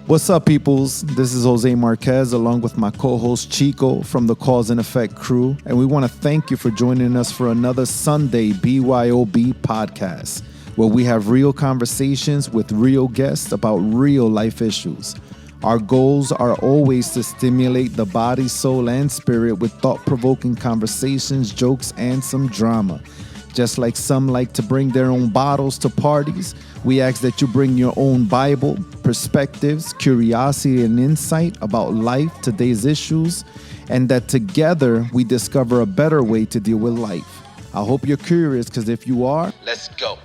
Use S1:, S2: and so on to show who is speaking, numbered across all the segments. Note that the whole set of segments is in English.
S1: What's up, peoples? This is Jose Marquez along with my co-host Chico from the Cause and Effect crew, and we want to thank you for joining us for another Sunday BYOB podcast, where we have real conversations with real guests about real life issues. Our goals are always to stimulate the body, soul, and spirit with thought-provoking conversations, jokes, and some drama. Just like some like to bring their own bottles to parties, we ask that you bring your own Bible, perspectives, curiosity, and insight about life, today's issues, and that together we discover a better way to deal with life. I hope you're curious, because if you are, let's go.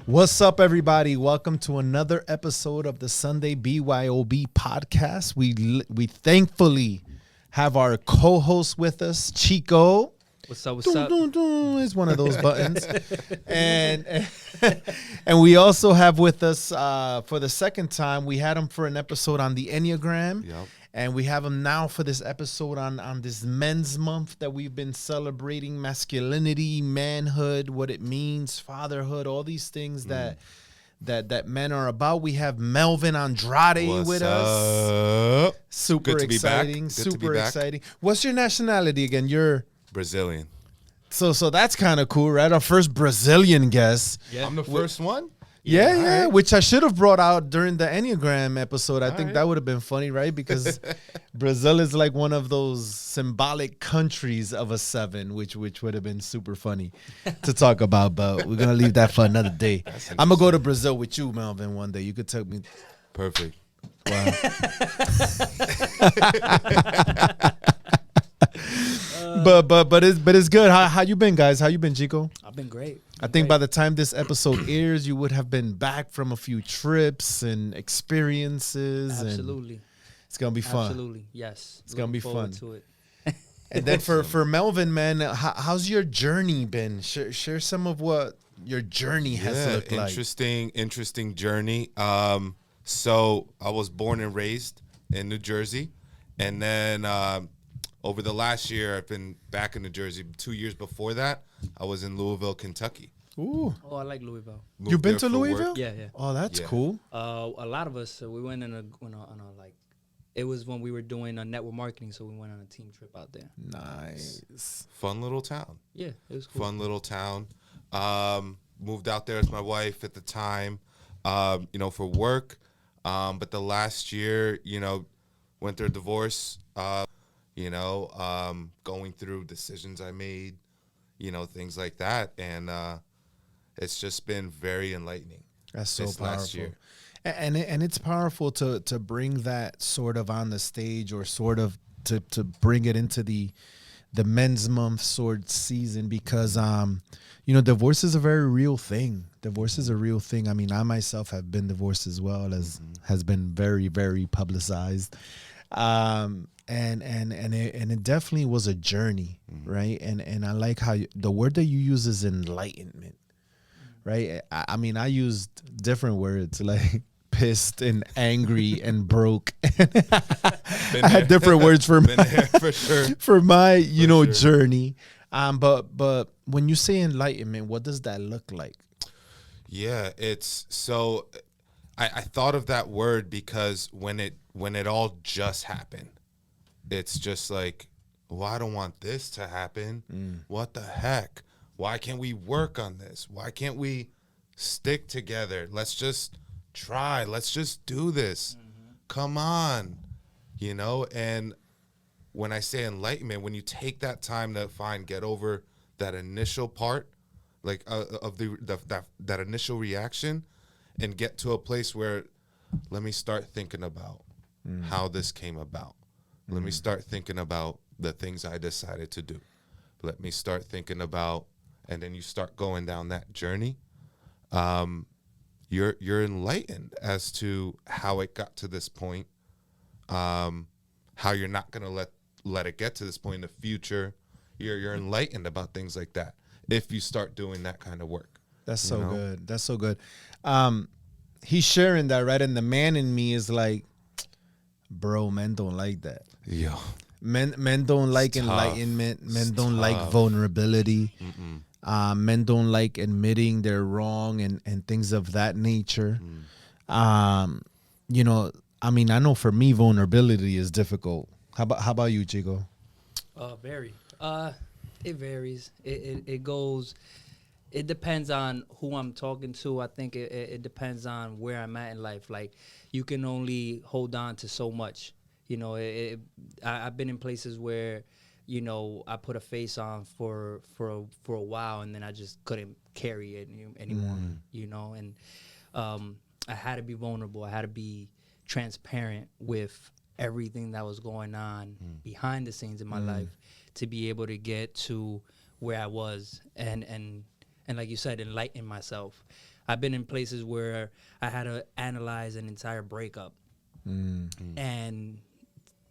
S1: What's up, everybody? Welcome to another episode of the Sunday BYOB podcast. We thankfully have our co-host with us, Chico.
S2: What's up? What's up?
S1: It's one of those buttons. and we also have with us for the second time, we had him for an episode on the Enneagram.
S3: Yep.
S1: And we have him now for this episode on this Men's Month that we've been celebrating masculinity, manhood, what it means, fatherhood, all these things that men are about. We have Melvin Andrade with us. Super
S3: Good to be back.
S1: exciting.
S3: Good to
S1: Super
S3: be back.
S1: exciting. What's your nationality again? You're
S3: Brazilian.
S1: So that's kind of cool, right? Our first Brazilian guest.
S2: Yeah.
S3: I'm the first one?
S1: Yeah,
S3: Right.
S1: which I should have brought out during the Enneagram episode. I think
S3: right.
S1: that would have been funny, right? Because Brazil is like one of those symbolic countries of a 7, which would have been super funny to talk about. But we're going to leave that for another day. I'm going to go to Brazil with you, Melvin, one day. You could take me.
S3: Perfect.
S1: Wow. But it's good. How you been, guys? How you been, Chico?
S2: I've been great.
S1: I think by the time this episode airs, you would have been back from a few trips and experiences.
S2: Absolutely.
S1: And it's gonna be fun.
S2: Absolutely. Yes.
S1: It's gonna be
S2: Looking
S1: fun.
S2: forward to it.
S1: And then for Melvin, man, how's your journey been? Share some of what your journey has looked like.
S3: Interesting journey. So I was born and raised in New Jersey, and then over the last year, I've been back in New Jersey. 2 years before that, I was in Louisville, Kentucky.
S1: Ooh,
S2: Oh, I like Louisville.
S3: Moved
S1: you've been
S3: there
S1: to
S3: for work.
S1: Louisville?
S2: Yeah.
S1: Oh, that's
S3: Yeah.
S1: cool.
S2: A lot of us, we went on a like, it was when we were doing network marketing, so we went on a team trip out there.
S1: Nice.
S3: Fun little town.
S2: Yeah, it was cool.
S3: Fun little town. Moved out there with my wife at the time, for work. But the last year, went through a divorce, going through decisions I made, things like that. And it's just been very enlightening.
S1: That's so
S3: this
S1: powerful.
S3: last year.
S1: And it's powerful to bring that sort of on the stage, or sort of to bring it into the Men's Month sort season, because divorce is a very real thing. Divorce is a real thing. I mean, I myself have been divorced as well, as has been very, very publicized. And it definitely was a journey, right? And I like how the word that you use is enlightenment, right? I mean, I used different words like pissed and angry and broke. I had different words for
S3: Been there for sure.
S1: for my
S3: sure.
S1: journey. But when you say enlightenment, what does that look like?
S3: Yeah, it's so I thought of that word because when it all just happened, it's just like, well, I don't want this to happen. What the heck? Why can't we work on this? Why can't we stick together? Let's just try. Let's just do this. Come on. And when I say enlightenment, when you take that time to get over that initial part, like of that initial reaction, and get to a place where, let me start thinking about how this came about. Let me start thinking about the things I decided to do. Let me start thinking about, and then you start going down that journey. You're enlightened as to how it got to this point. How you're not gonna let it get to this point in the future. You're enlightened about things like that if you start doing that kind of work.
S1: That's so good. That's so good. He's sharing that, right? And the man in me is like, bro, men don't like that.
S3: Yo.
S1: Men don't like enlightenment. Men don't like vulnerability. Men don't like admitting they're wrong and things of that nature. You know, I mean, I know for me, vulnerability is difficult. How about you, Chico?
S2: Very. It varies. It goes. It depends on who I'm talking to. I think it depends on where I'm at in life. Like, you can only hold on to so much. You know, I've been in places where, you know, I put a face on for a while, and then I just couldn't carry it anymore. You know, and I had to be vulnerable. I had to be transparent with everything that was going on behind the scenes in my life to be able to get to where I was and like you said, enlighten myself. I've been in places where I had to analyze an entire breakup and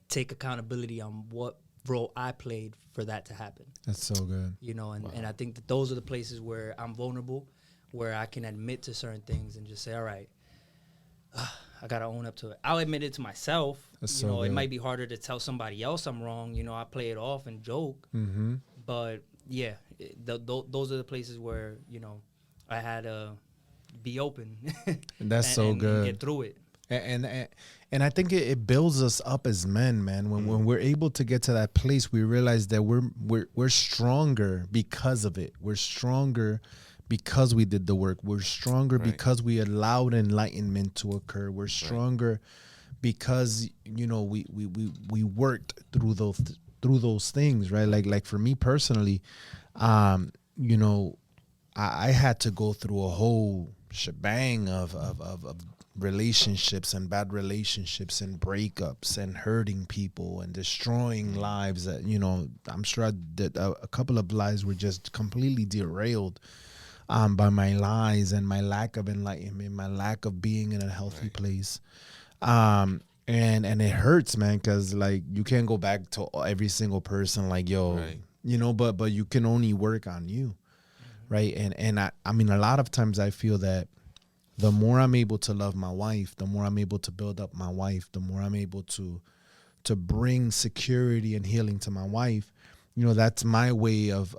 S2: take accountability on what role I played for that to happen.
S1: That's so good.
S2: You know, and I think that those are the places where I'm vulnerable, where I can admit to certain things and just say, all right, I got to own up to it. I'll admit it to myself.
S1: That's
S2: you
S1: so
S2: know, it
S1: good.
S2: might be harder to tell somebody else I'm wrong. You know, I play it off and joke.
S1: Mm-hmm.
S2: But yeah, those are the places where, you know, I had to be open.
S1: That's so good.
S2: And get through it.
S1: And I think it builds us up as men, man. When we're able to get to that place, we realize that we're stronger because of it. We're stronger because we did the work. We're stronger because we allowed enlightenment to occur. We're stronger because, you know, we worked through those things, right? Like for me personally, you know, I had to go through a whole shebang of relationships and bad relationships and breakups and hurting people and destroying lives that, you know, I'm sure that a couple of lives were just completely derailed by my lies and my lack of enlightenment, my lack of being in a healthy place. And it hurts, man, because like you can't go back to every single person like, yo, you know, but you can only work on you. Right. And I mean, a lot of times I feel that the more I'm able to love my wife, the more I'm able to build up my wife, the more I'm able to bring security and healing to my wife, you know, that's my way of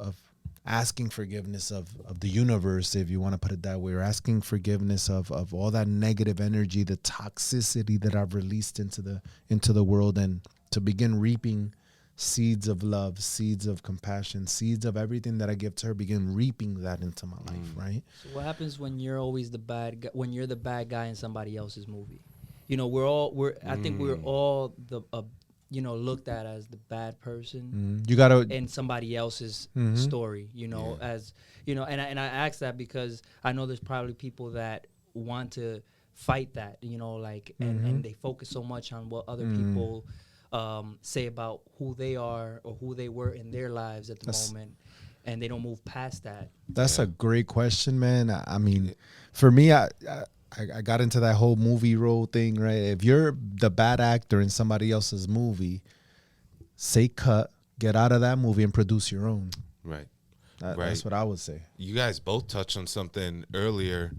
S1: asking forgiveness of the universe, if you want to put it that way, or asking forgiveness of all that negative energy, the toxicity that I've released into the world, and to begin reaping seeds of love, seeds of compassion, seeds of everything that I give to her, begin reaping that into my life, right?
S2: So what happens when you're always the bad guy, when you're the bad guy in somebody else's movie? You know, I think we're all you know, looked at as the bad person
S1: You gotta
S2: in somebody else's story, you know, as, you know, and I ask that because I know there's probably people that want to fight that, you know, like, and they focus so much on what other people say about who they are or who they were in their lives at the moment, and they don't move past that.
S1: That's a great question, man. I mean, for me, I got into that whole movie role thing, right? If you're the bad actor in somebody else's movie, say cut, get out of that movie and produce your own.
S3: Right.
S1: That's what I would say.
S3: You guys both touched on something earlier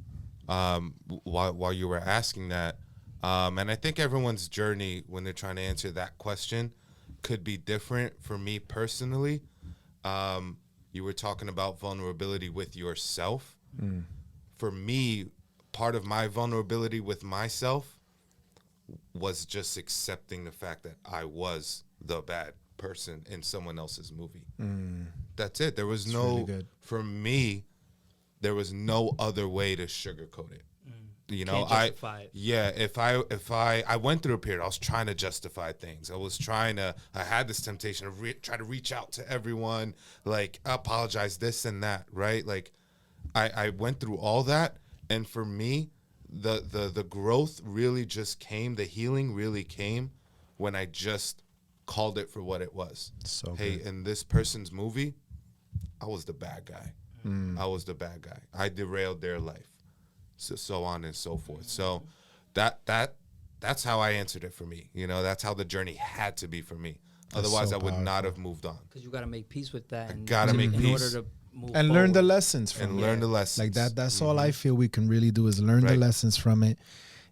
S3: while you were asking that. And I think everyone's journey when they're trying to answer that question could be different. For me personally, you were talking about vulnerability with yourself. For me, part of my vulnerability with myself was just accepting the fact that I was the bad person in someone else's movie. That's it. There was for me, there was no other way to sugarcoat it. You know, if I went through a period, I was trying to justify things. I had this temptation to try to reach out to everyone, like apologize this and that, right? Like I went through all that. And for me, the growth really just came, the healing really came when I just called it for what it was.
S1: So
S3: hey,
S1: good.
S3: in this person's movie, I was the bad guy. I was the bad guy. I derailed their life. So on and so forth. So that's how I answered it for me. You know, that's how the journey had to be for me. Otherwise, I would not have moved on.
S2: Because you got to make peace with that.
S3: I gotta make peace.
S2: In order to move
S1: And learn the lessons from
S3: and
S1: it.
S3: learn the lessons.
S1: Like that. That's all I feel we can really do is learn the lessons from it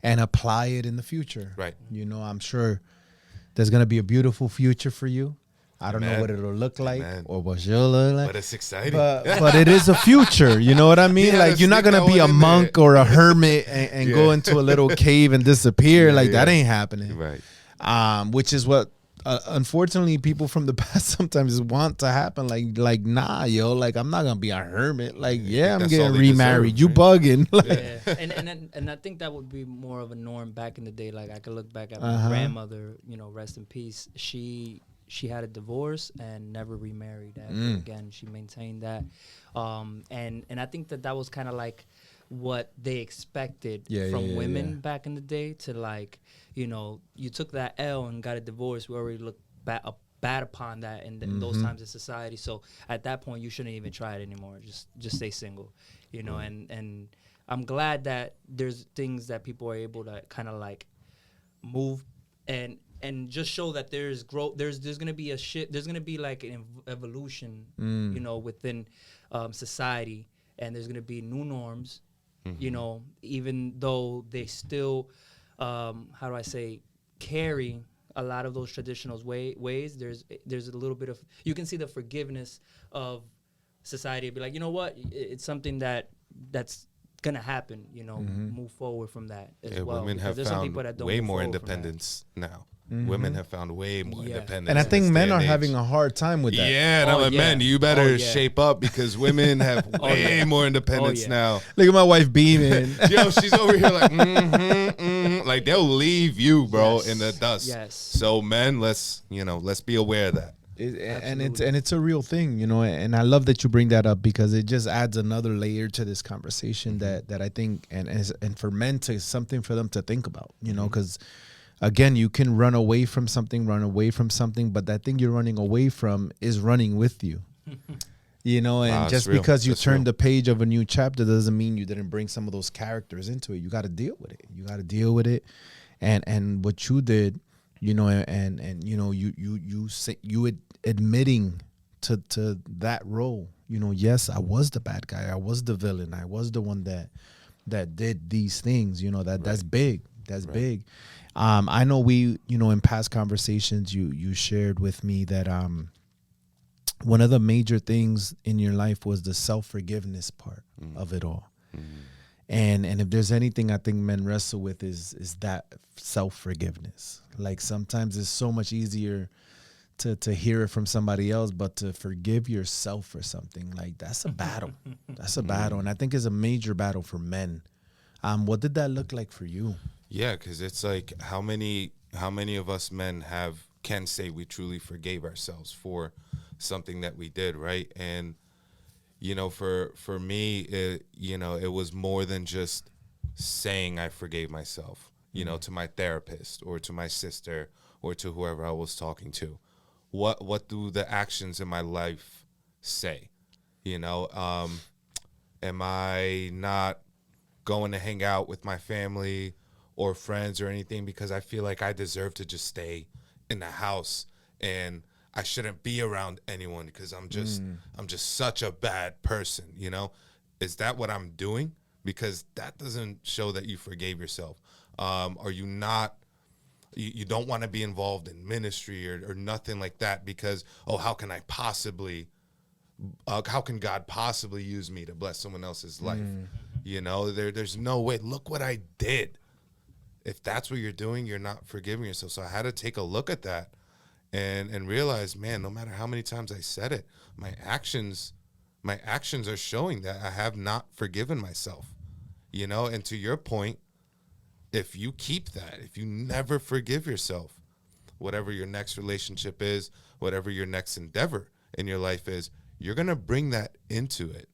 S1: and apply it in the future.
S3: Right.
S1: You know, I'm sure there's going to be a beautiful future for you. I don't know
S3: Amen.
S1: what it'll look like
S3: Amen.
S1: or what you'll look like.
S3: But it's exciting.
S1: But it is a future. You know what I mean?
S3: Yeah,
S1: Like, you're not
S3: sneak
S1: going to
S3: that
S1: be a
S3: one in
S1: monk
S3: there.
S1: or a hermit and go
S3: Yeah.
S1: into a little cave and disappear.
S3: Yeah,
S1: like, that
S3: yeah.
S1: ain't happening.
S3: Right.
S1: Which is what, unfortunately, people from the past sometimes want to happen. Like, nah, yo, like, I'm not going to be a hermit. Like, yeah, I'm
S3: That's all
S1: getting
S3: they
S1: remarried.
S3: deserve,
S1: You
S3: right?
S1: bugging. Like,
S2: Yeah, and I think that would be more of a norm back in the day. Like I could look back at my grandmother, you know, rest in peace. She had a divorce and never remarried ever again. She maintained that, and I think that was kind of like what they expected from women back in the day. To, like, you know, you took that L and got a divorce. We already look bad upon that in those times of society. So at that point, you shouldn't even try it anymore. Just stay single, you know. And I'm glad that there's things that people are able to kind of like move and just show that there's growth. There's gonna be a shit. There's gonna be like an evolution, you know, within society, and there's gonna be new norms. You know, even though they still, how do I say, carry a lot of those traditional ways. There's a little bit of, you can see the forgiveness of society. Be like, you know what, it's something that's gonna happen. You know, move forward from that as well.
S3: Women
S2: Because
S3: have
S2: there's some
S3: found
S2: people that don't
S3: way
S2: move
S3: more
S2: forward from that.
S3: independence now. Women have found way more
S2: Yeah.
S3: independence.
S1: and I
S3: in
S1: think
S3: this
S1: men
S3: day
S1: are
S3: and
S1: having
S3: age.
S1: a hard time with that.
S3: Yeah, and I'm
S2: Oh,
S3: like,
S2: yeah.
S3: man, you better
S2: Oh, yeah.
S3: shape up because women have way
S2: yeah.
S3: more independence
S2: yeah.
S3: now.
S1: Look at my wife beaming.
S3: Yo, she's over here like, like they'll leave you, bro,
S2: Yes.
S3: in the dust.
S2: Yes.
S3: So men, let's be aware of that.
S1: And it's a real thing, you know, and I love that you bring that up because it just adds another layer to this conversation that I think and for men to something for them to think about, you know, because again, you can run away from something, but that thing you're running away from is running with you. You know, and
S3: Wow,
S1: just
S3: it's real.
S1: because you
S3: That's
S1: turned
S3: real.
S1: the page of a new chapter doesn't mean you didn't bring some of those characters into it. You got to deal with it. And what you did, you know, and you know, you admitting to that role. You know, yes, I was the bad guy. I was the villain. I was the one that did these things. You know, that's big. That's big. I know we, you know, in past conversations, you shared with me that one of the major things in your life was the self-forgiveness part of it all. And if there's anything I think men wrestle with is that self-forgiveness. Like sometimes it's so much easier to hear it from somebody else, but to forgive yourself for something, like that's a battle. That's a battle. And I think it's a major battle for men. What did that look like for you?
S3: Yeah, because it's like how many of us men can say we truly forgave ourselves for something that we did, right? And you know, for me, it was more than just saying I forgave myself, you know, to my therapist or to my sister or to whoever I was talking to. What do the actions in my life say? You know, am I not going to hang out with my family or friends or anything because I feel like I deserve to just stay in the house and I shouldn't be around anyone because I'm just such a bad person, you know? Is that what I'm doing? Because that doesn't show that you forgave yourself. Are you not, you don't want to be involved in ministry or nothing like that because, how can God possibly use me to bless someone else's life? You know, there's no way. Look what I did. If that's what you're doing, you're not forgiving yourself. So I had to take a look at that and realize, man, no matter how many times I said it, my actions are showing that I have not forgiven myself. You know, and to your point, if you keep that, if you never forgive yourself, whatever your next relationship is, whatever your next endeavor in your life is, you're going to bring that into it.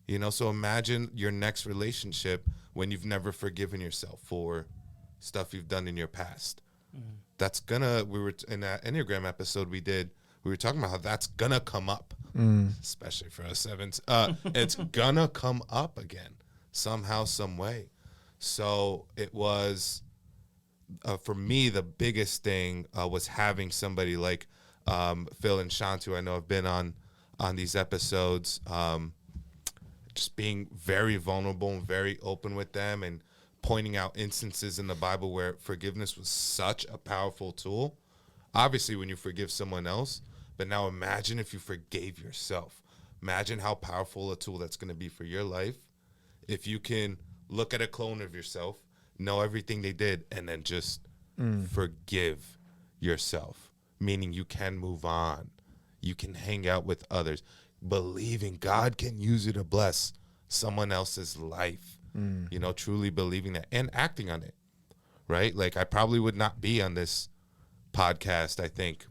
S3: You know, so imagine your next relationship when you've never forgiven yourself for stuff you've done in your past. That's we were in that Enneagram episode we were talking about how that's gonna come up, especially for us sevens. It's gonna come up again somehow, some way. So it was, for me, the biggest thing was having somebody like Phil and Shantu. I know I've been on these episodes, just being very vulnerable and very open with them and pointing out instances in the Bible where forgiveness was such a powerful tool. Obviously, when you forgive someone else, But now imagine if you forgave yourself. Imagine how powerful a tool that's going to be for your life if you can look at a clone of yourself, know everything they did, and then just forgive yourself, meaning you can move on. You can hang out with others, believing God can use you to bless someone else's life, you know, truly believing that and acting on it, right? Like, I probably would not be on this podcast, I think,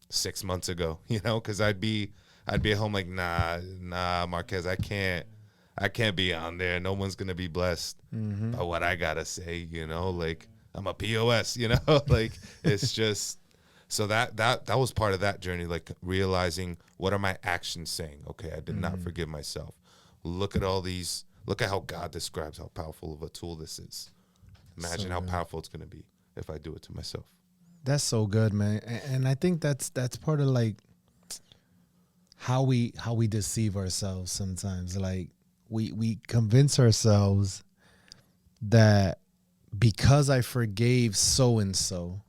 S3: 6 months ago, you know, because I'd be at home like, nah, Marquez, I can't be on there. No one's gonna be blessed by what I gotta say, you know. Like, I'm a POS, you know. Like, it's just so that was part of that journey, like realizing, what are my actions saying? Okay, I did not forgive myself. Look at how God describes how powerful of a tool this is. Imagine
S1: So
S3: how
S1: good.
S3: powerful it's gonna be if I do it to myself.
S1: That's so good, man. And I think that's part of like how we deceive ourselves sometimes. Like, we convince ourselves that because I forgave so and so,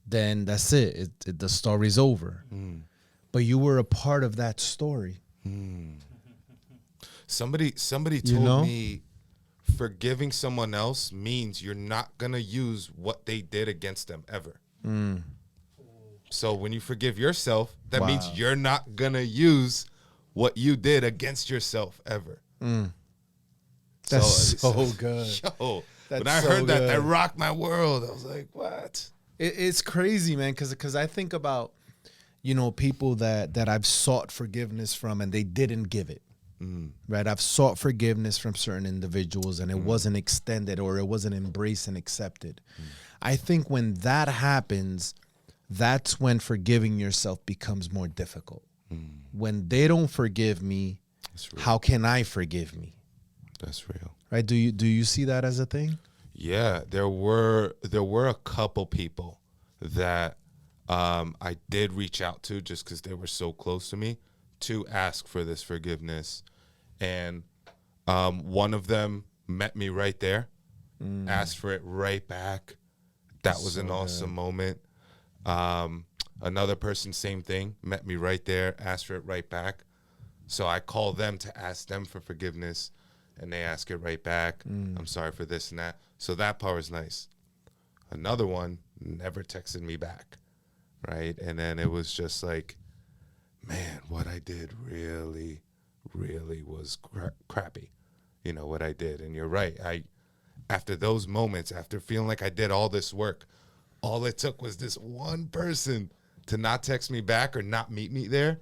S1: then that's it. The story's over. But you were a part of that story.
S3: Somebody
S1: You
S3: told
S1: know?
S3: me forgiving someone else means you're not gonna use what they did against them ever. So when you forgive yourself, that
S1: Wow.
S3: means you're not gonna use what you did against yourself ever.
S1: That's so good.
S3: Yo, when
S1: That's
S3: I
S1: so
S3: heard that
S1: good.
S3: rocked my world. I was like, what?
S1: It's crazy, man, because I think about, you know, people that I've sought forgiveness from and they didn't give it. Right? I've sought forgiveness from certain individuals and it wasn't extended, or it wasn't embraced and accepted. I think when that happens, that's when forgiving yourself becomes more difficult. When they don't forgive me,
S3: That's real.
S1: how can I forgive me?
S3: That's real.
S1: Right? Do you see that as a thing?
S3: Yeah, there were a couple people that I did reach out to just because they were so close to me to ask for this forgiveness, and one of them met me right there, asked for it right back. That was an awesome moment. Another person, same thing, met me right there, asked for it right back. So I called them to ask them for forgiveness, and they ask it right back. I'm sorry for this and that. So that part was nice. Another one never texted me back, right? And then it was just like, man, what I did really, really was crappy, you know, what I did. And you're right. After those moments, after feeling like I did all this work, all it took was this one person to not text me back or not meet me there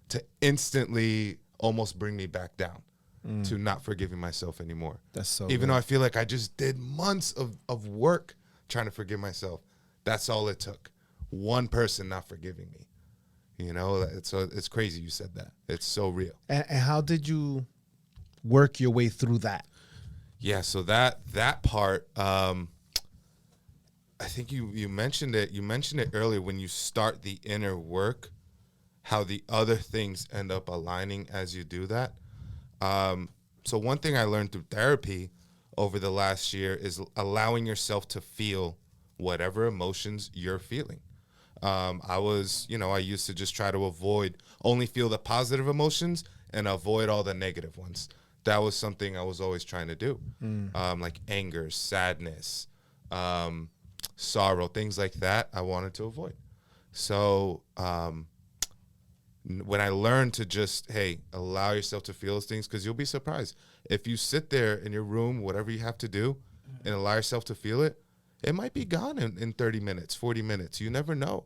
S3: to instantly almost bring me back down to not forgiving myself anymore.
S1: That's so
S3: Even
S1: good.
S3: though I feel like I just did months of work trying to forgive myself. That's all it took. One person not forgiving me. You know, it's crazy you said that. It's so real.
S1: And how did you work your way through that?
S3: Yeah, so that part, I think you mentioned it. You mentioned it earlier when you start the inner work, how the other things end up aligning as you do that. So one thing I learned through therapy over the last year is allowing yourself to feel whatever emotions you're feeling. I used to just try to only feel the positive emotions and avoid all the negative ones. That was something I was always trying to do. Like anger, sadness, sorrow, things like that I wanted to avoid. So when I learned to just, hey, allow yourself to feel those things, because you'll be surprised. If you sit there in your room, whatever you have to do, and allow yourself to feel it, it might be gone in 30 minutes, 40 minutes. You never know.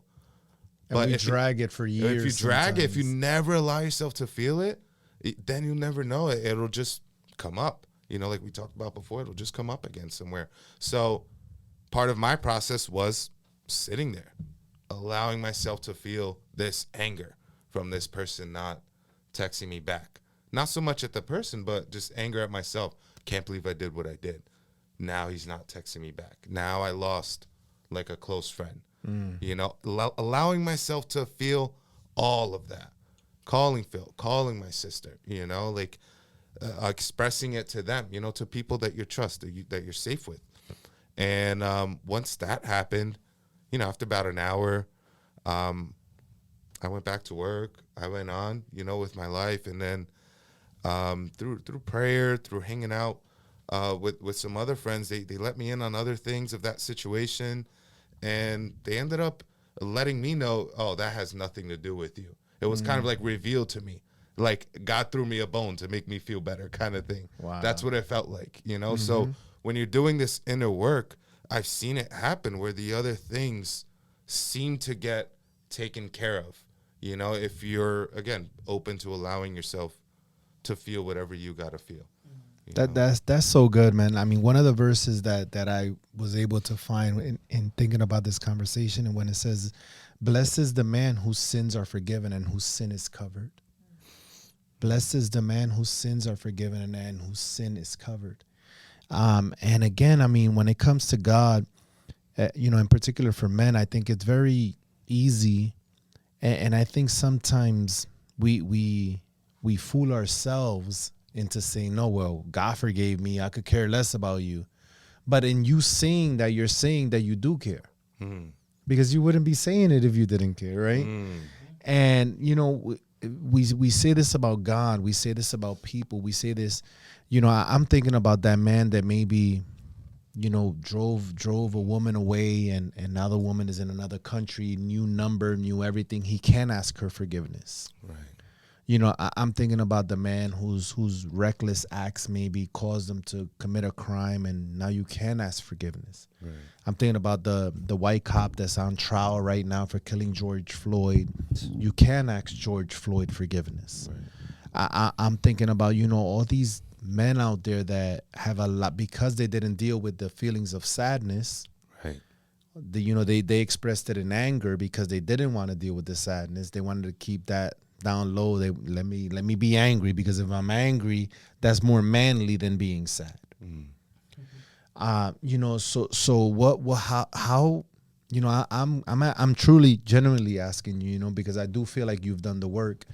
S1: And we drag it for years.
S3: If you drag it, if you
S1: sometimes.
S3: never allow yourself to feel it, then you'll never know it. It'll just come up. You know, like we talked about before, it'll just come up again somewhere. So part of my process was sitting there, allowing myself to feel this anger from this person not texting me back. Not so much at the person, but just anger at myself. Can't believe I did what I did. Now he's not texting me back. Now I lost like a close friend. You know, allowing myself to feel all of that. Calling Phil, calling my sister, you know, like expressing it to them, you know, to people that you trust, that you're safe with. And once that happened, you know, after about an hour, I went back to work. I went on, with my life. And then through prayer, through hanging out with some other friends, they let me in on other things of that situation. And they ended up letting me know, oh, that has nothing to do with you. It was kind of like revealed to me. Like God threw me a bone to make me feel better kind of thing.
S1: Wow.
S3: That's what it felt like, So when you're doing this inner work, I've seen it happen where the other things seem to get taken care of, if you're, again, open to allowing yourself to feel whatever you got to feel.
S4: That's so good, man. I mean, one of the verses that I was able to find in thinking about this conversation, and when it says, blessed is the man whose sins are forgiven and whose sin is covered. Blessed is the man whose sins are forgiven and whose sin is covered. And again, I mean, when it comes to God, in particular for men, I think it's very easy. And I think sometimes we fool ourselves into saying, no, well, God forgave me. I could care less about you. But in you saying that, you're saying that you do care. Because you wouldn't be saying it if you didn't care, right? And, we say this about God. We say this about people. We say this, I'm thinking about that man that maybe, drove a woman away and now the woman is in another country, new number, knew everything. He can't ask her forgiveness.
S3: Right.
S4: I'm thinking about the man whose reckless acts maybe caused them to commit a crime, and now you can ask forgiveness.
S3: Right.
S4: I'm thinking about the white cop that's on trial right now for killing George Floyd. You can ask George Floyd forgiveness. Right. I'm thinking about, all these men out there that have a lot, because they didn't deal with the feelings of sadness.
S3: Right.
S4: They expressed it in anger because they didn't want to deal with the sadness. They wanted to keep that down low. They let me be angry, because if I'm angry, that's more manly than being sad. So what how I'm truly genuinely asking you, because I do feel like you've done the work.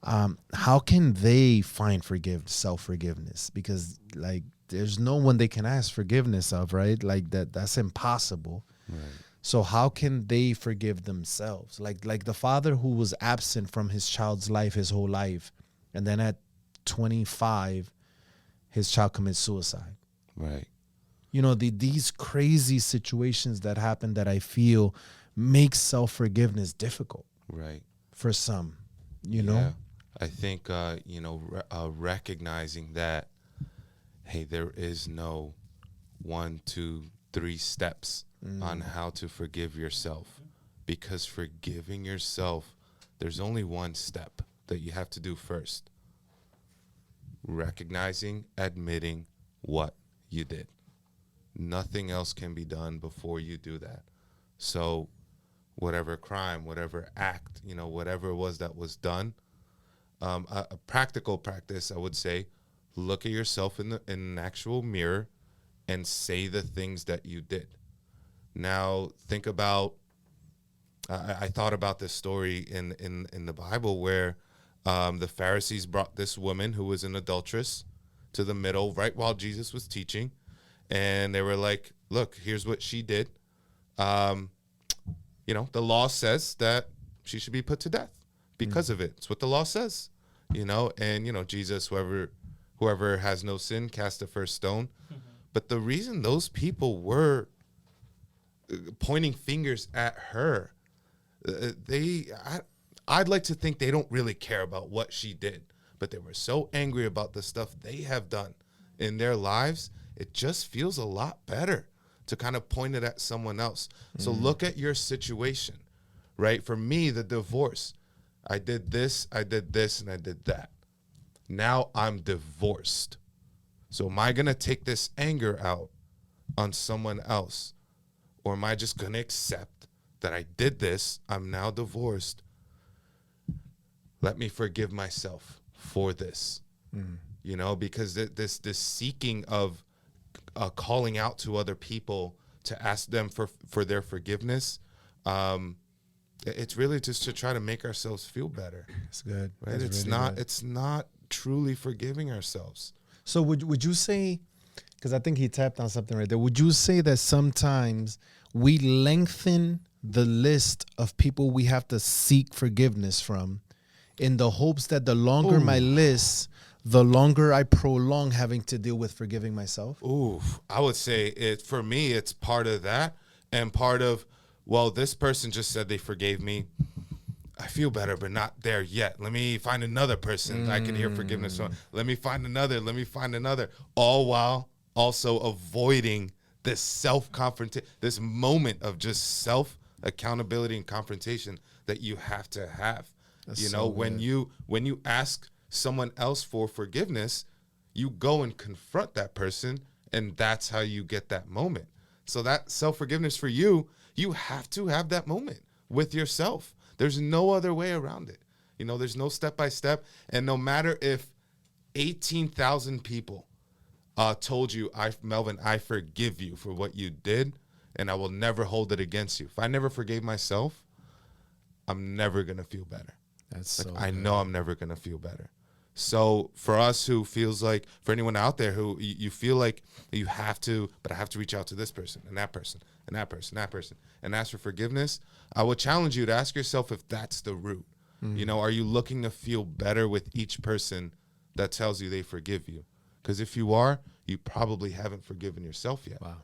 S4: How can they find self-forgiveness? Because like there's no one they can ask forgiveness of, right? Like that's impossible. Right. So how can they forgive themselves? Like the father who was absent from his child's life his whole life, and then at 25, his child commits suicide.
S3: Right.
S4: These crazy situations that happen that I feel make self-forgiveness difficult.
S3: Right.
S4: For some,
S3: Yeah. I think, recognizing that, hey, there is no 1, 2, 3 steps on how to forgive yourself, because forgiving yourself, there's only one step that you have to do first. Recognizing, admitting what you did. Nothing else can be done before you do that. So whatever crime, whatever act, whatever it was that was done, a practical practice, I would say, look at yourself in an actual mirror and say the things that you did. Now, think about, I thought about this story in the Bible where the Pharisees brought this woman who was an adulteress to the middle right while Jesus was teaching. And they were like, look, here's what she did. The law says that she should be put to death because of it. It's what the law says, and, Jesus, whoever has no sin, cast the first stone. But the reason those people were pointing fingers at her, I'd like to think they don't really care about what she did, but they were so angry about the stuff they have done in their lives. It just feels a lot better to kind of point it at someone else. So look at your situation, right? For me, the divorce, I did this, and I did that. Now I'm divorced. So am I going to take this anger out on someone else? Or am I just going to accept that I did this, I'm now divorced, let me forgive myself for this? Because this seeking of calling out to other people to ask them for their forgiveness, it's really just to try to make ourselves feel better.
S4: It's good.
S3: Right?
S4: It's really good.
S3: It's not truly forgiving ourselves.
S4: So would you say, because I think he tapped on something right there, would you say that sometimes we lengthen the list of people we have to seek forgiveness from, in the hopes that the longer my list, the longer I prolong having to deal with forgiving myself?
S3: Ooh, I would say for me, it's part of that and part of, well, this person just said they forgave me. I feel better, but not there yet. Let me find another person I can hear forgiveness from. Let me find another. Let me find another. All while also avoiding this self-confrontation, this moment of just self-accountability and confrontation that you have to have.
S4: That's
S3: You know,
S4: so
S3: when
S4: good.
S3: you ask someone else for forgiveness, you go and confront that person, and that's how you get that moment. So that self-forgiveness for you, you have to have that moment with yourself. There's no other way around it. You know, there's no step-by-step. And no matter if 18,000 people told you, Melvin, I forgive you for what you did, and I will never hold it against you. If I never forgave myself, I'm never going to feel better.
S4: That's so
S3: I
S4: good.
S3: know I'm never going to feel better. So for us who feels like, for anyone out there who you feel like you have to, but I have to reach out to this person and that person and that person, that person, and ask for forgiveness, I would challenge you to ask yourself if that's the root. You know, are you looking to feel better with each person that tells you they forgive you? Because if you are, you probably haven't forgiven yourself yet.
S4: Wow.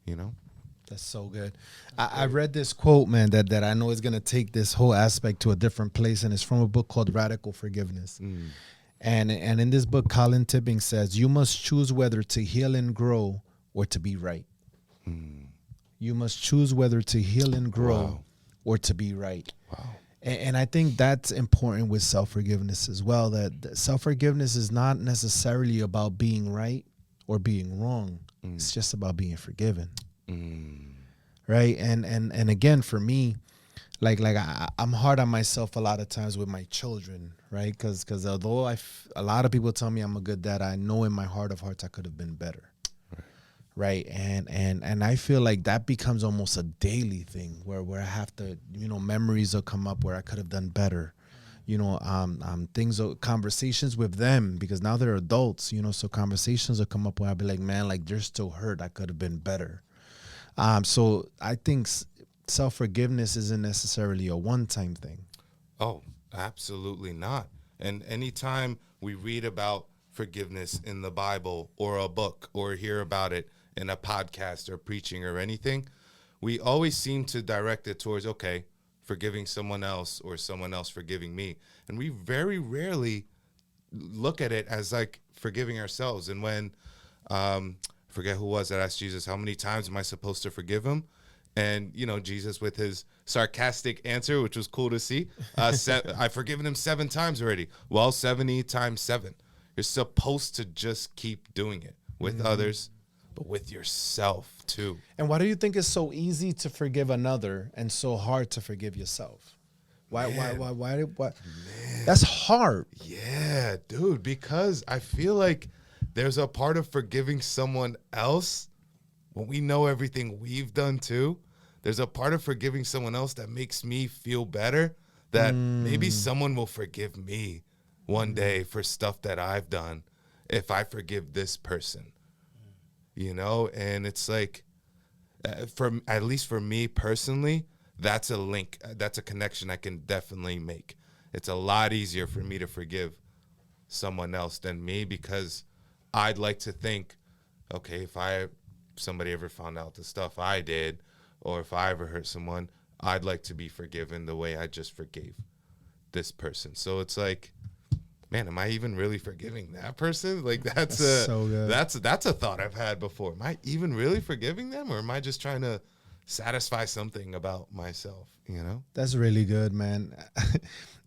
S3: You know?
S4: That's so good. I read this quote, man, that I know is going to take this whole aspect to a different place, and it's from a book called Radical Forgiveness. And in this book, Colin Tipping says, you must choose whether to heal and grow or to be right. You must choose whether to heal and grow
S3: Wow.
S4: or to be right.
S3: Wow.
S4: And I think that's important with self-forgiveness as well, that self-forgiveness is not necessarily about being right or being wrong. It's just about being forgiven. Right. And again, for me, like I'm hard on myself a lot of times with my children, right? Because although a lot of people tell me I'm a good dad, I know in my heart of hearts I could have been better. Right. And I feel like that becomes almost a daily thing where I have to, memories will come up where I could have done better. Conversations with them, because now they're adults, so conversations will come up where I'll be like, man, like they're still hurt. I could have been better. So I think self-forgiveness isn't necessarily a one-time thing.
S3: Oh, absolutely not. And anytime we read about forgiveness in the Bible or a book or hear about it in a podcast or preaching or anything, we always seem to direct it towards, okay, forgiving someone else or someone else forgiving me. And we very rarely look at it as like forgiving ourselves. And when, forget who was that asked Jesus, how many times am I supposed to forgive him? And, Jesus with his sarcastic answer, which was cool to see, I've forgiven him 7 times already. Well, 70 times 7. You're supposed to just keep doing it with others, but with yourself too.
S4: And why do you think it's so easy to forgive another and so hard to forgive yourself? Why? That's hard.
S3: Yeah, dude, because I feel like there's a part of forgiving someone else when we know everything we've done too. There's a part of forgiving someone else that makes me feel better, that maybe someone will forgive me one day for stuff that I've done if I forgive this person. And it's like, at least for me personally, that's a link, that's a connection I can definitely make. It's a lot easier for me to forgive someone else than me, because I'd like to think, okay, if somebody ever found out the stuff I did, or if I ever hurt someone, I'd like to be forgiven the way I just forgave this person. So it's like, man, am I even really forgiving that person? Like that's
S4: so good.
S3: that's a thought I've had before. Am I even really forgiving them, or am I just trying to satisfy something about myself?
S4: That's really good, man.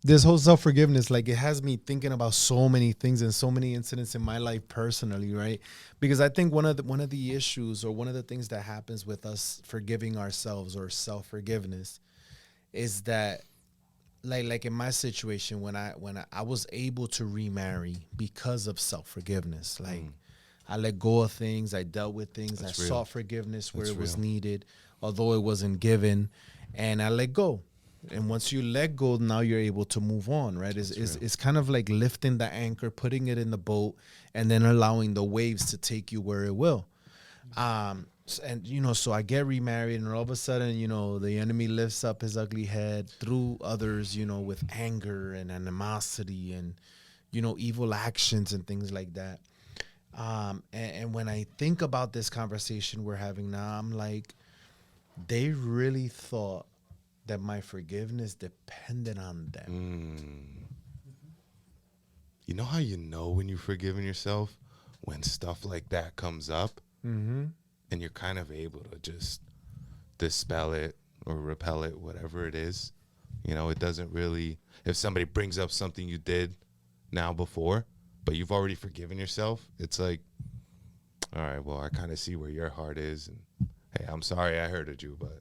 S4: This whole self-forgiveness, like, it has me thinking about so many things and so many incidents in my life personally, right? Because I think one of the issues, or one of the things that happens with us forgiving ourselves or self-forgiveness, is that like in my situation, when I was able to remarry because of self-forgiveness, like I let go of things, I dealt with things,
S3: That's
S4: I
S3: real.
S4: sought forgiveness where
S3: That's
S4: it was
S3: real.
S4: needed, although it wasn't given, and I let go. And once you let go, now you're able to move on, right? It's kind of like lifting the anchor, putting it in the boat, and then allowing the waves to take you where it will. And you know, so I get remarried, and all of a sudden, you know, the enemy lifts up his ugly head through others, you know, with anger and animosity and, you know, evil actions and things like that. And when I think about this conversation we're having now, I'm like, they really thought that my forgiveness depended on them.
S3: You know how you know when you've forgiven yourself? When stuff like that comes up, and you're kind of able to just dispel it or repel it, whatever it is. You know, it doesn't really, if somebody brings up something you did now before, but you've already forgiven yourself, it's like, all right, well, I kind of see where your heart is, and hey, I'm sorry I hurted you, but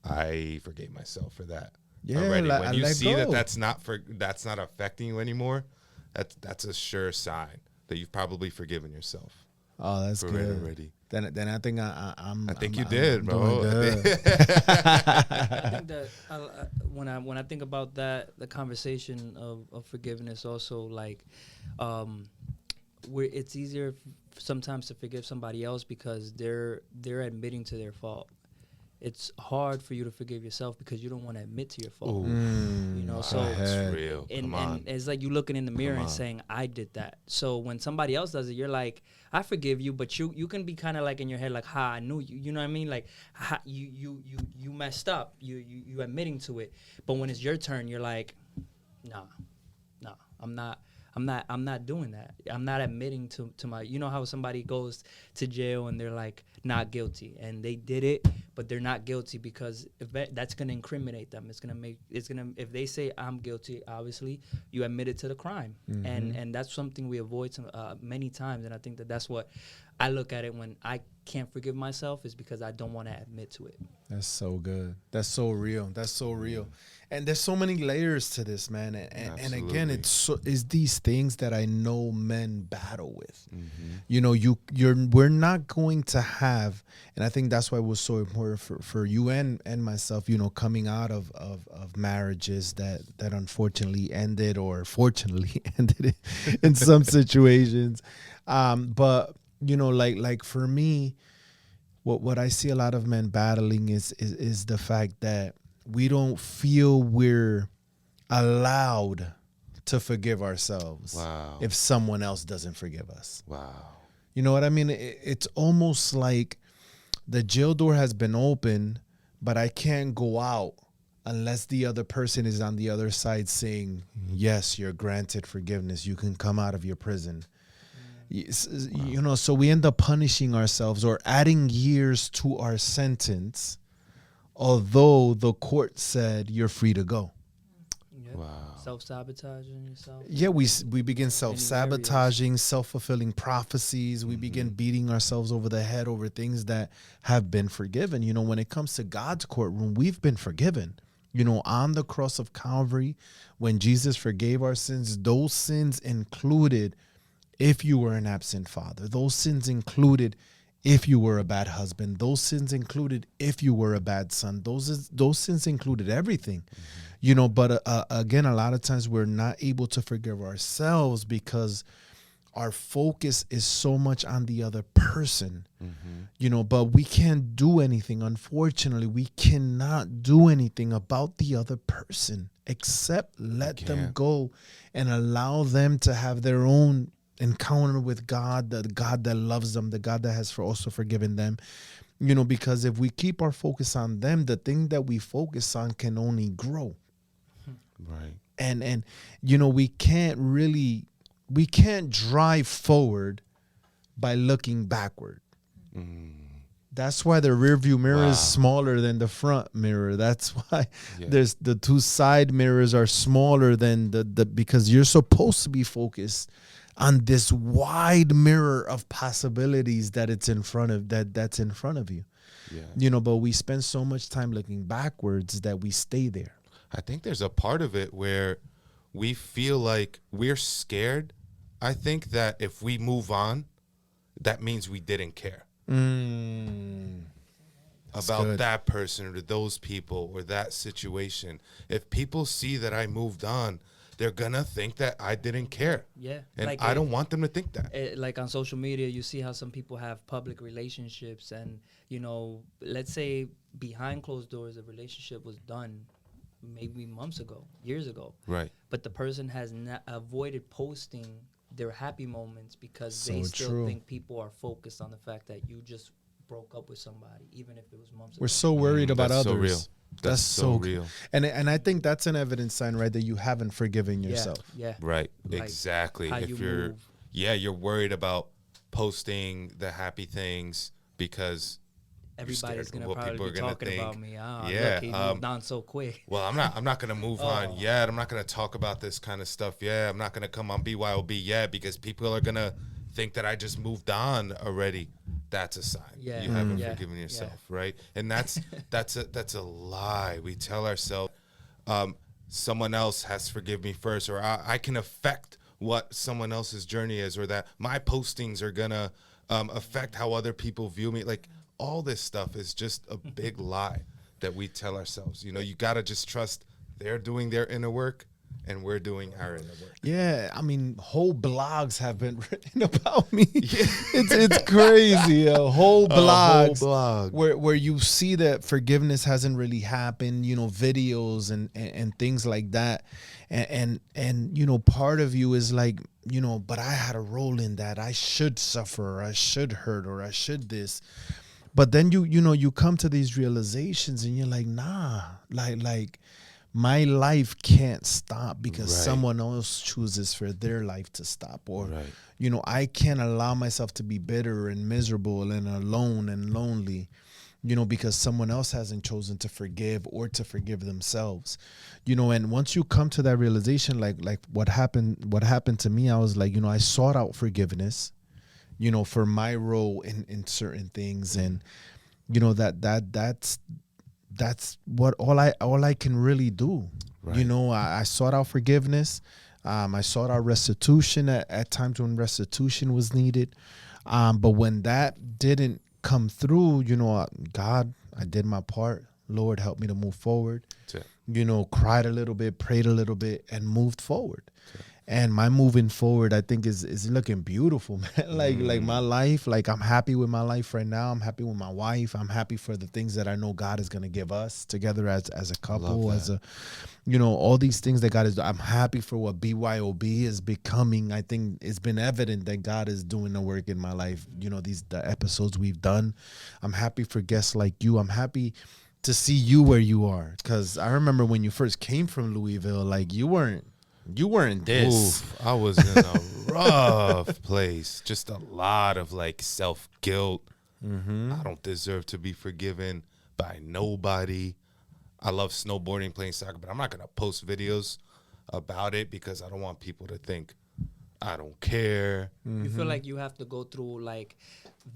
S3: I forgave myself for that.
S4: Yeah,
S3: already. When you
S4: let
S3: see
S4: go.
S3: that's not affecting you anymore, that's a sure sign that you've probably forgiven yourself.
S4: Oh, that's
S3: for
S4: good.
S3: it already.
S4: Then I think I'm.
S3: I think
S4: I'm-
S3: you
S4: I'm
S3: did,
S4: doing
S3: bro.
S4: good.
S2: I think that when I think about that, the conversation of forgiveness, also like, where it's easier sometimes to forgive somebody else because they're admitting to their fault. It's hard for you to forgive yourself because you don't want to admit to your fault.
S3: Ooh.
S2: You know, so
S3: That's real.
S2: and
S3: Come on.
S2: it's like you looking in the mirror and
S3: on.
S2: saying, I did that. So when somebody else does it, you're like, I forgive you, but you can be kind of like in your head like, ha, I knew you. You know what I mean? Like, ha, you messed up. You admitting to it. But when it's your turn, you're like, nah, I'm not doing that. I'm not admitting to my, you know how somebody goes to jail and they're like not guilty and they did it, but they're not guilty because that's going to incriminate them. If they say I'm guilty, obviously you admitted to the crime. And that's something we avoid many times. And I think that's what I look at it when I can't forgive myself, is because I don't want to admit to it.
S4: That's so good. That's so real. That's so real. And there's so many layers to this, man. And again, it's these things that I know men battle with. You know, we're not going to have, and I think that's why it was so important for you and myself, you know, coming out of marriages that unfortunately ended or fortunately ended in some situations. But you know, like for me, what I see a lot of men battling is the fact that we don't feel we're allowed to forgive ourselves.
S3: Wow.
S4: If someone else doesn't forgive us.
S3: Wow.
S4: You know what I mean? It's almost like the jail door has been open, but I can't go out unless the other person is on the other side saying, yes, you're granted forgiveness. You can come out of your prison. You know, so we end up punishing ourselves or adding years to our sentence, although the court said you're free to go.
S2: Yep.
S3: Wow.
S2: Self-sabotaging yourself.
S4: Yeah, we begin self-sabotaging, self-fulfilling prophecies. We begin beating ourselves over the head over things that have been forgiven. You know, when it comes to God's courtroom, we've been forgiven. You know, on the cross of Calvary, when Jesus forgave our sins, those sins included if you were an absent father. Those sins included if you were a bad husband. Those sins included if you were a bad son. Those sins included everything. You know, but again, a lot of times we're not able to forgive ourselves because our focus is so much on the other person. You know, but we can't do anything. Unfortunately, we cannot do anything about the other person except let them go and allow them to have their own encounter with God, the God that loves them, the God that has also forgiven them. You know, because if we keep our focus on them, the thing that we focus on can only grow.
S3: Right.
S4: And you know, we can't drive forward by looking backward. That's why the rear view mirror is smaller than the front mirror. That's why there's the two side mirrors are smaller than the because you're supposed to be focused on this wide mirror of possibilities that's in front of you.
S3: Yeah.
S4: You know, but we spend so much time looking backwards that we stay there.
S3: I think there's a part of it where we feel like we're scared. I think that if we move on, that means we didn't care about
S4: good.
S3: that person or those people or that situation. If people see that I moved on, they're gonna think that I didn't care.
S2: Yeah.
S3: And
S2: Like
S3: I don't want them to think that.
S2: like on social media, you see how some people have public relationships, and let's say behind closed doors, a relationship was done maybe months ago, years ago,
S3: Right.
S2: but the person has avoided posting their happy moments because they
S4: So
S2: still
S4: true.
S2: think people are focused on the fact that you just broke up with somebody, even if it was months
S4: We're
S2: ago.
S4: so worried about
S3: That's
S4: others.
S3: so real. That's so
S4: good.
S3: real.
S4: And I think that's an evidence sign, right, that you haven't forgiven yourself.
S2: Yeah.
S3: Right.
S2: Like,
S3: Exactly.
S2: how
S3: If
S2: you
S3: you're
S2: move.
S3: you're worried about posting the happy things because
S2: Everybody's
S3: scared
S2: gonna
S3: of what
S2: probably
S3: people
S2: be
S3: are gonna
S2: talking about
S3: think.
S2: me.
S3: Yeah,
S2: Look, he moved on so quick.
S3: well, I'm not gonna move on
S2: Oh.
S3: yet. I'm not gonna talk about this kind of stuff yet. I'm not gonna come on BYOB yet because people are gonna think that I just moved on already. That's a sign.
S2: Yeah.
S3: You haven't
S2: Yeah.
S3: forgiven
S2: Yeah.
S3: yourself, right? And that's a lie. We tell ourselves someone else has to forgive me first, or I can affect what someone else's journey is, or that my postings are gonna affect how other people view me. Like all this stuff is just a big lie that we tell ourselves. You gotta just trust they're doing their inner work and we're doing our inner work.
S4: Yeah, I mean, whole blogs have been written about me. It's crazy. Whole blogs
S3: blog.
S4: where you see that forgiveness hasn't really happened. Videos and things like that, and part of you is like, but I had a role in that. I should suffer, or I should hurt, or I should this. But then you come to these realizations and you're like, nah, like my life can't stop because
S3: Right.
S4: someone else chooses for their life to stop. Or,
S3: Right.
S4: I can't allow myself to be bitter and miserable and alone and lonely, because someone else hasn't chosen to forgive or to forgive themselves. And once you come to that realization, like what happened to me, I was like, I sought out forgiveness, for my role in certain things. And, that's what all I can really do.
S3: Right.
S4: I sought out forgiveness. I sought out restitution at times when restitution was needed. But when that didn't come through, God, I did my part. Lord, help me to move forward.
S3: That's it.
S4: Cried a little bit, prayed a little bit, and moved forward. And my moving forward, I think, is looking beautiful, man. Like my life, like I'm happy with my life right now. I'm happy with my wife. I'm happy for the things that I know God is gonna give us together as a couple,
S3: Love
S4: as a, all these things that God is. I'm happy for what BYOB is becoming. I think it's been evident that God is doing the work in my life. The episodes we've done. I'm happy for guests like you. I'm happy to see you where you are, because I remember when you first came from Louisville, like you weren't this.
S3: Oof, I was in a rough place. Just a lot of like self-guilt. I don't deserve to be forgiven by nobody. I love snowboarding, playing soccer, but I'm not going to post videos about it because I don't want people to think I don't care.
S2: You feel like you have to go through like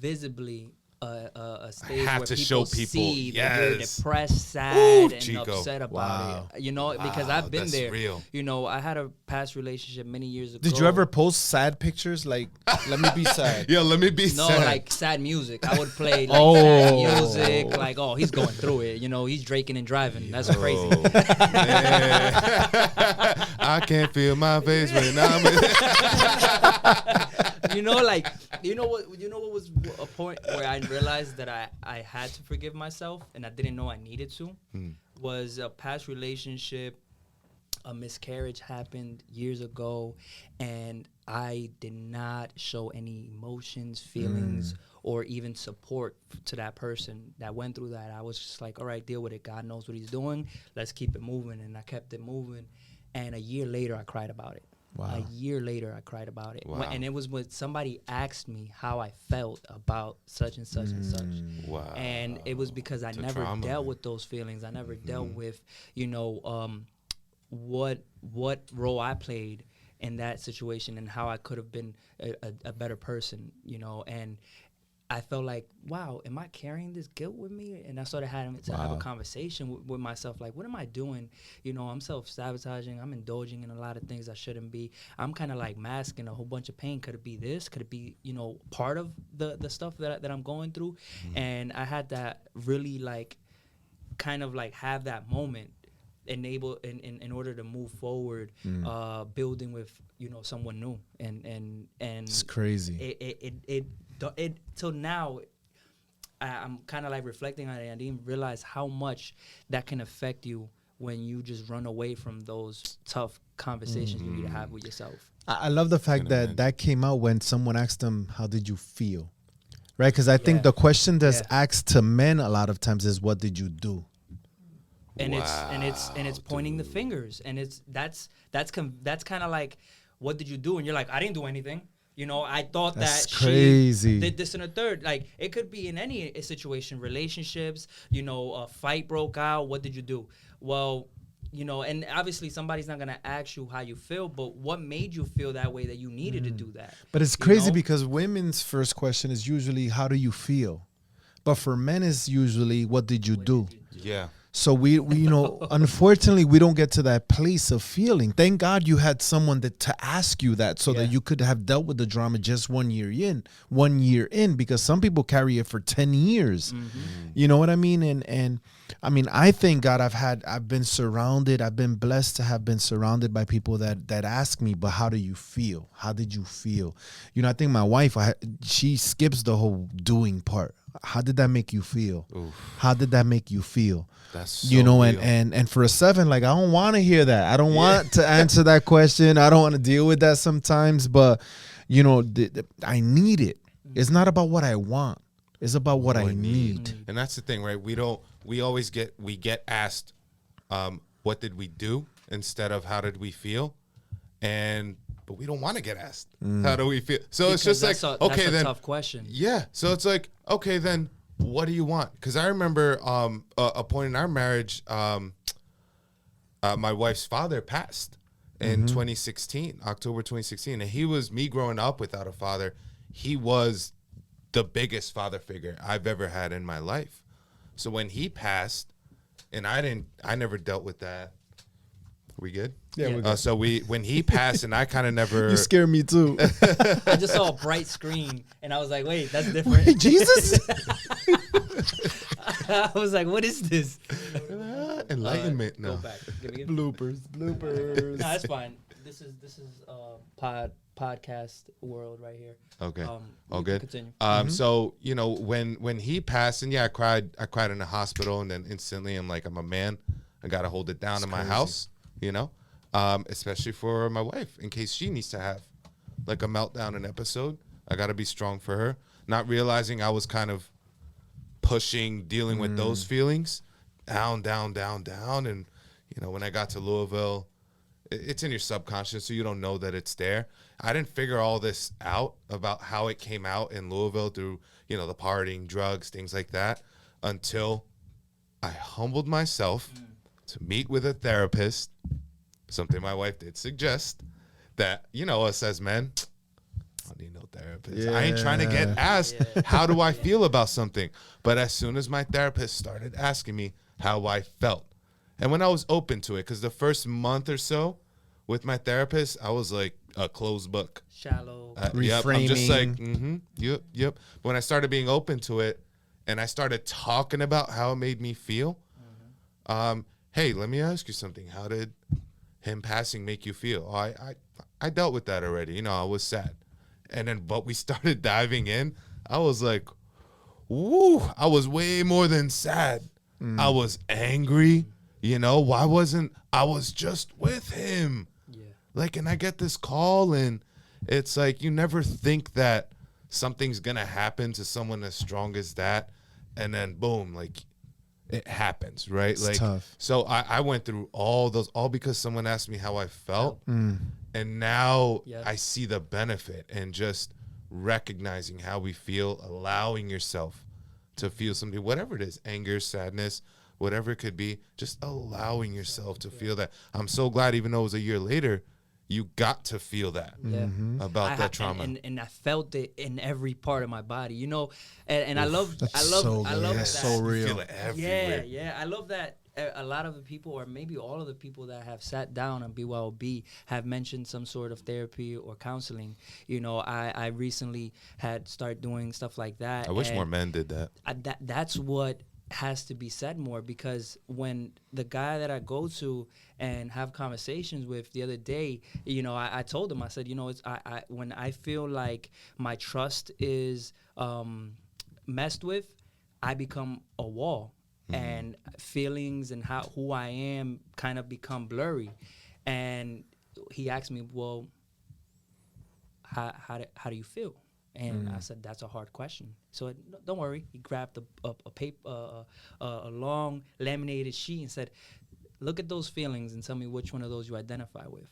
S2: visibly a stage
S3: have
S2: where
S3: to
S2: people
S3: show people,
S2: see that you're
S3: yes.
S2: depressed, sad,
S3: Ooh,
S2: and
S3: Chico.
S2: upset about
S4: Wow.
S2: it. Because I've been
S3: that's
S2: there.
S3: real.
S2: I had a past relationship many years ago.
S4: Did you ever post sad pictures? Like, let me be sad.
S3: Yeah, let me be
S2: No,
S3: sad.
S2: like sad music. I would play like sad
S4: Oh.
S2: music. Like, oh, he's going through it. He's draking and driving. That's crazy.
S3: Oh, man. I can't feel my face when I'm
S2: what was a point where I realized that I had to forgive myself and I didn't know I needed to. Was a past relationship. A miscarriage happened years ago, and I did not show any emotions, feelings, or even support to that person that went through that. I was just like, all right, deal with it. God knows what he's doing. Let's keep it moving. And I kept it moving. And a year later, I cried about it.
S4: Wow.
S2: A year later, I cried about it.
S3: Wow.
S2: And it was when somebody asked me how I felt about such and such and such.
S3: Wow.
S2: And it was because I
S3: It's a
S2: never
S3: trauma.
S2: dealt with those feelings. I never dealt with, what role I played in that situation and how I could have been a better person, and I felt like, wow, am I carrying this guilt with me? And I started having to have a conversation with myself, like, what am I doing? I'm self-sabotaging. I'm indulging in a lot of things I shouldn't be. I'm kind of like masking a whole bunch of pain. Could it be this? Could it be, part of the stuff that I'm going through? And I had that really like kind of like have that moment in order to move forward, building with someone new, and
S4: It's crazy.
S2: it till now. I'm kind of like reflecting on it. I didn't realize how much that can affect you when you just run away from those tough conversations you need to have with yourself.
S4: I love the fact that that came out when someone asked them, "How did you feel?" Right? Because I think the question that's asked to men a lot of times is, "What did you do?"
S2: And it's pointing the fingers, and that's kind of like, "What did you do?" And you're like, "I didn't do anything." I thought
S4: That's
S2: that
S4: crazy.
S2: she did this and a third. Like, it could be in any situation, relationships, a fight broke out. What did you do? Well, and obviously somebody's not going to ask you how you feel, but what made you feel that way that you needed to do that?
S4: But it's crazy because women's first question is usually, "How do you feel?" But for men, it's usually, "What did you do?"
S3: Yeah.
S4: So we unfortunately, we don't get to that place of feeling. Thank God you had someone to ask you that so that you could have dealt with the drama just 1 year in, because some people carry it for 10 years. You know what I mean? And I mean, I thank God I've been blessed to have been surrounded by people that ask me, "But how do you feel? How did you feel?" I think my wife, she skips the whole doing part. How did that make you feel?
S3: Oof.
S4: How did that make you feel?
S3: That's so real.
S4: And for a 7, like, I don't want to hear that. I don't want to answer that question. I don't want to deal with that sometimes. But I need it. It's not about what I want. It's about what I need.
S3: And that's the thing, right? We always get asked, what did we do instead of how did we feel? But we don't want to get asked, how do we feel? So it's just like, okay,
S2: that's a
S3: then
S2: tough question.
S3: Yeah. So it's like, okay, then what do you want? Because I remember a point in our marriage, my wife's father passed in 2016, October 2016. And he was, me growing up without a father, he was the biggest father figure I've ever had in my life. So when he passed, and I never dealt with that. We good?
S4: Yeah, we're good.
S3: So when he passed, and I kind of never.
S4: You scared me too.
S2: I just saw a bright screen, and I was like, "Wait, that's different."
S4: Wait, Jesus.
S2: I was like, "What is this?"
S3: Enlightenment.
S2: Go
S3: No.
S2: back.
S4: Bloopers.
S2: No, that's fine. This is podcast world right here.
S3: Okay.
S2: We
S3: All
S2: can
S3: good.
S2: Continue.
S3: So when he passed, and I cried in the hospital, and then instantly I'm like, I'm a man. I gotta hold it down in my house, especially for my wife, in case she needs to have like a meltdown, an episode. I gotta be strong for her. Not realizing I was kind of dealing with those feelings, down, and when I got to Louisville, it's in your subconscious, so you don't know that it's there. I didn't figure all this out about how it came out in Louisville through, the partying, drugs, things like that, until I humbled myself to meet with a therapist, something my wife did suggest, that, us as men, I don't need no therapist.
S4: Yeah.
S3: I ain't trying to get asked, how do I feel about something? But as soon as my therapist started asking me how I felt, and when I was open to it, because the first month or so with my therapist, I was like a closed book.
S2: Shallow.
S3: Yep, I'm just like,
S4: Reframing.
S3: yep. When I started being open to it, and I started talking about how it made me feel, hey, let me ask you something. How did him passing make you feel? I dealt with that already. I was sad. But we started diving in. I was like, woo, I was way more than sad. I was angry. Why wasn't I was just with him? Yeah. And I get this call, and it's like, you never think that something's going to happen to someone as strong as that. And then boom, it happens, right?
S4: It's tough.
S3: So I went through all those, all because someone asked me how I felt. And now I see the benefit and just recognizing how we feel, allowing yourself to feel something, whatever it is, anger, sadness, whatever it could be, just allowing yourself to feel that. I'm so glad, even though it was a year later, you got to feel that about that trauma.
S2: And I felt it in every part of my body, and I love that.
S4: So real.
S3: Feel it everywhere.
S2: Yeah. I love that a lot of the people, or maybe all of the people that have sat down on BYOB, have mentioned some sort of therapy or counseling. I recently had started doing stuff like that.
S3: I wish more men did that.
S2: That's what has to be said more, because when the guy that I go to and have conversations with the other day, I told him, I said, it's I when I feel like my trust is messed with, I become a wall, and feelings and who I am kind of become blurry. And he asked me, well, how do you feel? And I said, that's a hard question. So don't worry. He grabbed a paper, a long laminated sheet, and said, look at those feelings and tell me which one of those you identify with.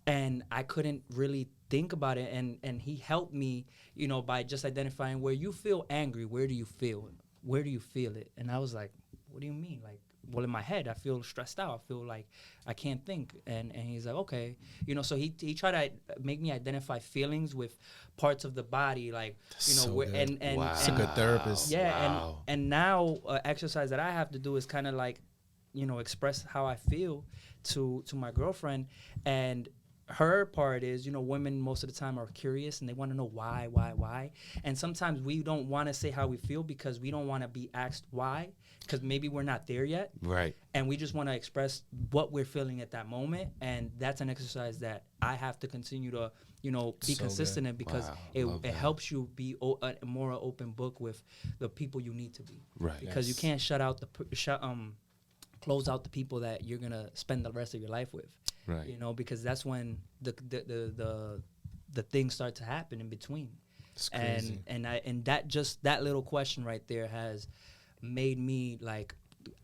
S2: And I couldn't really think about it. And he helped me, by just identifying where you feel angry. Where do you feel it? Where do you feel it? And I was like, what do you mean? Like, well, in my head, I feel stressed out. I feel like I can't think. And he's like, okay. So he tried to make me identify feelings with parts of the body, like,
S4: So
S2: where,
S4: good.
S2: and
S3: Wow.
S4: It's a good therapist.
S2: yeah.
S3: Wow.
S2: And now exercise that I have to do is kind of like, express how I feel to my girlfriend. And her part is, women most of the time are curious and they want to know why. And sometimes we don't want to say how we feel because we don't want to be asked why, because maybe we're not there yet.
S3: Right.
S2: And we just want to express what we're feeling at that moment. And that's an exercise that I have to continue to, be
S4: So
S2: consistent in, because
S3: Wow. Love
S2: it
S3: that.
S2: helps you be a more open book with the people you need to be.
S3: Right.
S2: Because you
S4: Yes.
S2: can't close out the people that you're gonna spend the rest of your life with.
S3: Right.
S2: Because that's when the things start to happen in between.
S4: It's crazy.
S2: And that little question right there has made me like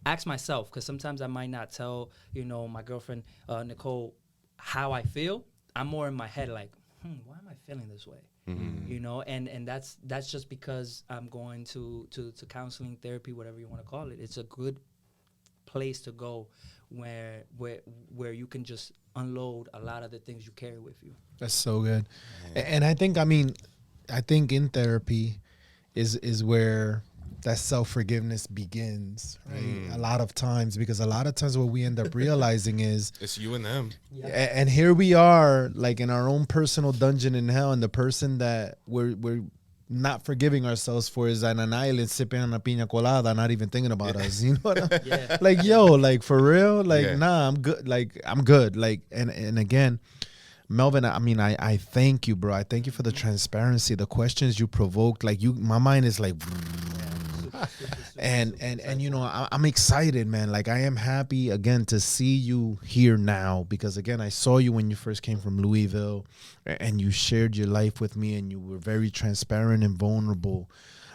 S2: ask myself, because sometimes I might not tell my girlfriend Nicole how I feel. I'm more in my head like, why am I feeling this way? And that's just because I'm going to counseling, therapy, whatever you want to call it. It's a good place to go where you can just unload a lot of the things you carry with you.
S4: That's so good. And I think in therapy is where that self-forgiveness begins, right? A lot of times, because a lot of times what we end up realizing is,
S3: It's you and them.
S4: and here we are like in our own personal dungeon in hell, and the person that we're not forgiving ourselves for is on an island sipping on a pina colada, not even thinking about us. You know what I
S2: Yeah.
S4: like, yo, like for real, like
S3: Yeah.
S4: nah, I'm good. Like I'm good. Like and again, Melvin, I thank you, bro. I thank you for the transparency, the questions you provoked. Like my mind is like, and I'm excited, man. Like I am happy again to see you here now, because again, I saw you when you first came from Louisville, and you shared your life with me, and you were very transparent and vulnerable.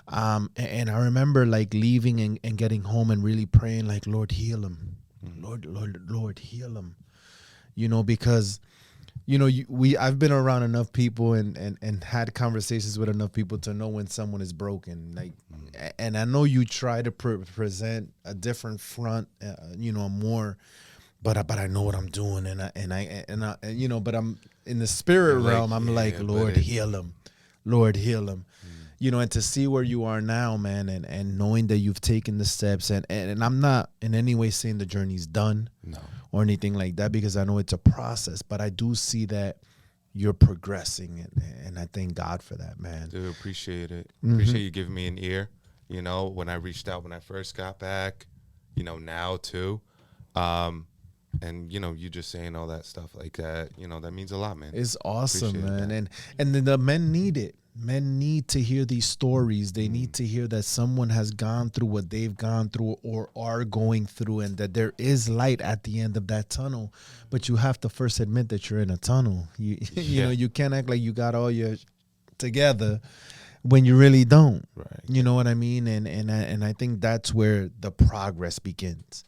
S4: And I remember like leaving and getting home and really praying like, Lord, heal him. Lord, heal him. Because I've been around enough people and had conversations with enough people to know when someone is broken. Like, and I know you try to present a different front, more, but I know what I'm doing, and I but I'm in the spirit
S3: You're like,
S4: realm. I'm
S3: yeah,
S4: like,
S3: but
S4: Lord, heal him, Lord, heal him. And to see where you are now, man, and knowing that you've taken the steps, and I'm not in any way saying the journey's done.
S3: No.
S4: Or anything like that, because I know it's a process, but I do see that you're progressing, and I thank God for that, man.
S3: Dude, appreciate it. Appreciate you giving me an ear. When I reached out when I first got back, now too. And you just saying all that stuff like that, that means a lot, man.
S4: It's awesome,
S3: Appreciate
S4: man.
S3: that.
S4: And then the men need it. Men need to hear these stories. They need to hear that someone has gone through what they've gone through or are going through, and that there is light at the end of that tunnel. But you have to first admit that you're in a tunnel. You can't act like you got all your together when you really don't.
S3: Right.
S4: You know what I mean? And I think that's where the progress begins.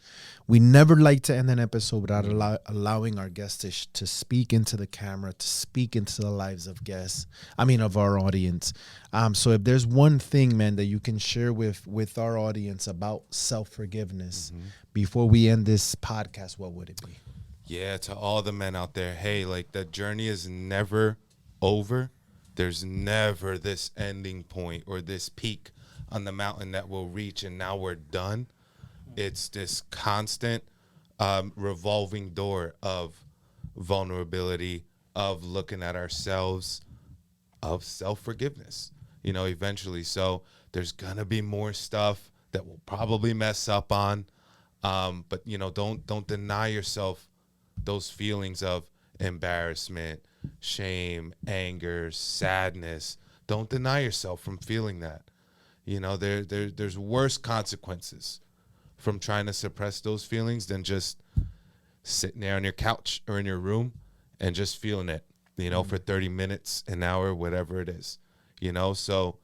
S4: We never like to end an episode without allowing our guests to speak into the camera, to speak into the lives of of our audience. So if there's one thing, man, that you can share with our audience about self-forgiveness before we end this podcast, what would it be?
S3: Yeah, to all the men out there, hey, like the journey is never over. There's never this ending point or this peak on the mountain that we'll reach and now we're done. It's this constant revolving door of vulnerability, of looking at ourselves, of self-forgiveness, eventually. So there's going to be more stuff that we'll probably mess up on. But you know, don't deny yourself those feelings of embarrassment, shame, anger, sadness. Don't deny yourself from feeling that. You know, there's worse consequences from trying to suppress those feelings than just sitting there on your couch or in your room and just feeling it, you know, for 30 minutes, an hour, whatever it is, you know. So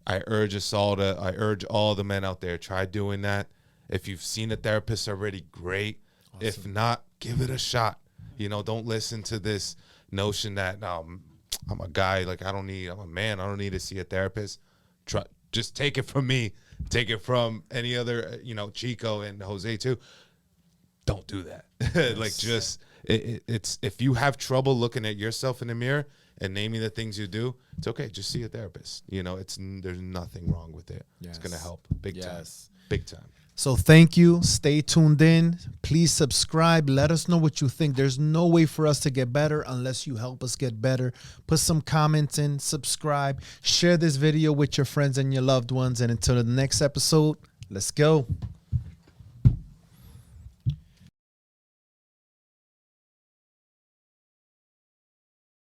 S3: I urge all the men out there, try doing that. If you've seen a therapist already, great. Awesome. If not, give it a shot. You know, don't listen to this notion that, no, I'm a guy, like I'm a man, I don't need to see a therapist. Just take it from me. Take it from any other, you know, Chico and Jose too. Don't do that. Yes. Like, just it's if you have trouble looking at yourself in the mirror and naming the things you do, it's okay. Just see a therapist. You know, there's nothing wrong with it. Yes. It's gonna help big time. Big time.
S4: So thank you. Stay tuned in. Please subscribe. Let us know what you think. There's no way for us to get better unless you help us get better. Put some comments in, subscribe, share this video with your friends and your loved ones. And until the next episode, let's go.